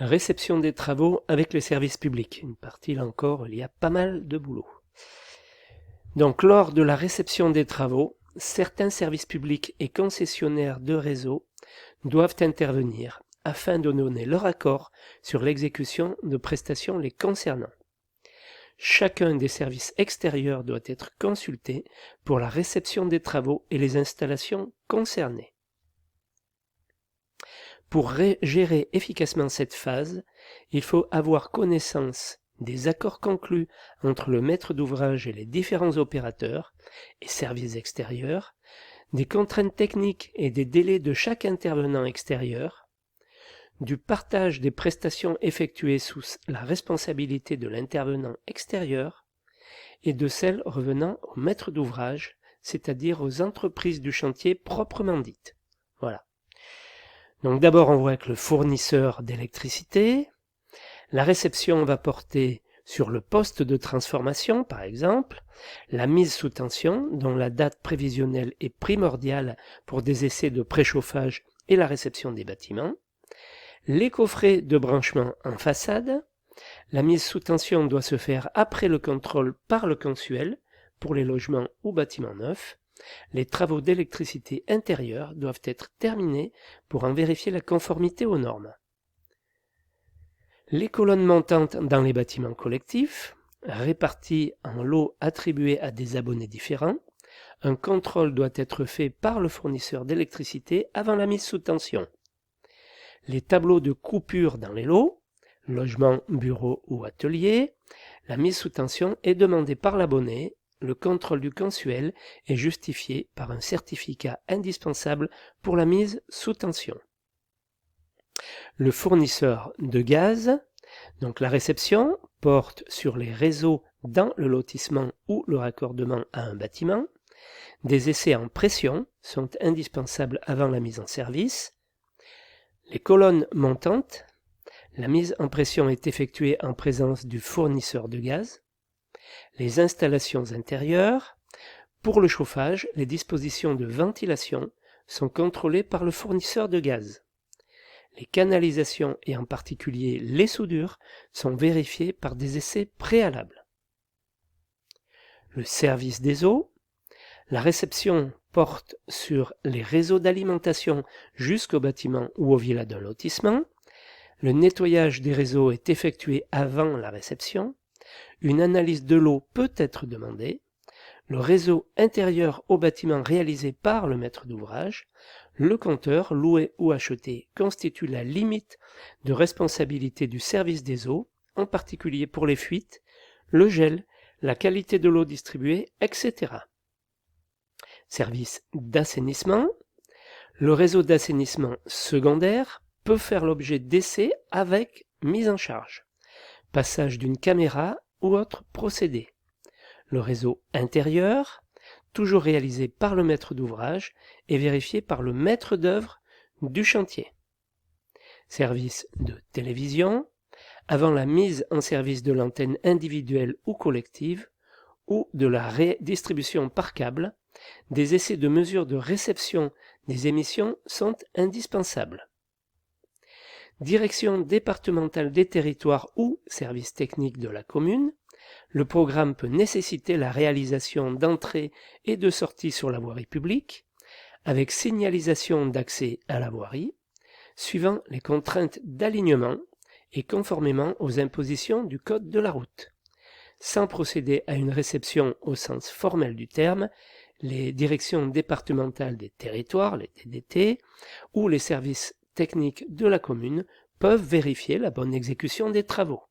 Réception des travaux avec les services publics. Une partie, là encore, il y a pas mal de boulot. Donc, lors de la réception des travaux, certains services publics et concessionnaires de réseau doivent intervenir afin de donner leur accord sur l'exécution de prestations les concernant. Chacun des services extérieurs doit être consulté pour la réception des travaux et les installations concernées. Pour gérer efficacement cette phase, il faut avoir connaissance des accords conclus entre le maître d'ouvrage et les différents opérateurs et services extérieurs, des contraintes techniques et des délais de chaque intervenant extérieur, du partage des prestations effectuées sous la responsabilité de l'intervenant extérieur et de celles revenant au maître d'ouvrage, c'est-à-dire aux entreprises du chantier proprement dites. Voilà. Donc d'abord on voit avec le fournisseur d'électricité. La réception va porter sur le poste de transformation, par exemple, la mise sous tension, dont la date prévisionnelle est primordiale pour des essais de préchauffage et la réception des bâtiments, les coffrets de branchement en façade. La mise sous tension doit se faire après le contrôle par le consuel pour les logements ou bâtiments neufs. Les travaux d'électricité intérieure doivent être terminés pour en vérifier la conformité aux normes. Les colonnes montantes dans les bâtiments collectifs, réparties en lots attribués à des abonnés différents, un contrôle doit être fait par le fournisseur d'électricité avant la mise sous tension. Les tableaux de coupure dans les lots, logement, bureau ou atelier, la mise sous tension est demandée par l'abonné. Le contrôle du consuel est justifié par un certificat indispensable pour la mise sous tension. Le fournisseur de gaz, donc la réception, porte sur les réseaux dans le lotissement ou le raccordement à un bâtiment. Des essais en pression sont indispensables avant la mise en service. Les colonnes montantes, la mise en pression est effectuée en présence du fournisseur de gaz. Les installations intérieures, pour le chauffage, les dispositions de ventilation sont contrôlées par le fournisseur de gaz. Les canalisations et en particulier les soudures sont vérifiées par des essais préalables. Le service des eaux, la réception porte sur les réseaux d'alimentation jusqu'au bâtiment ou au villa d'un lotissement. Le nettoyage des réseaux est effectué avant la réception. Une analyse de l'eau peut être demandée. Le réseau intérieur au bâtiment réalisé par le maître d'ouvrage. Le compteur, loué ou acheté, constitue la limite de responsabilité du service des eaux, en particulier pour les fuites, le gel, la qualité de l'eau distribuée, etc. Service d'assainissement. Le réseau d'assainissement secondaire peut faire l'objet d'essais avec mise en charge, passage d'une caméra ou autre procédé. Le réseau intérieur, toujours réalisé par le maître d'ouvrage et vérifié par le maître d'œuvre du chantier. Service de télévision, avant la mise en service de l'antenne individuelle ou collective ou de la redistribution par câble, des essais de mesure de réception des émissions sont indispensables. Direction départementale des territoires ou service technique de la commune, le programme peut nécessiter la réalisation d'entrées et de sorties sur la voirie publique, avec signalisation d'accès à la voirie, suivant les contraintes d'alignement et conformément aux impositions du Code de la route. Sans procéder à une réception au sens formel du terme, les directions départementales des territoires, les DDT, ou les services techniques de la commune peuvent vérifier la bonne exécution des travaux.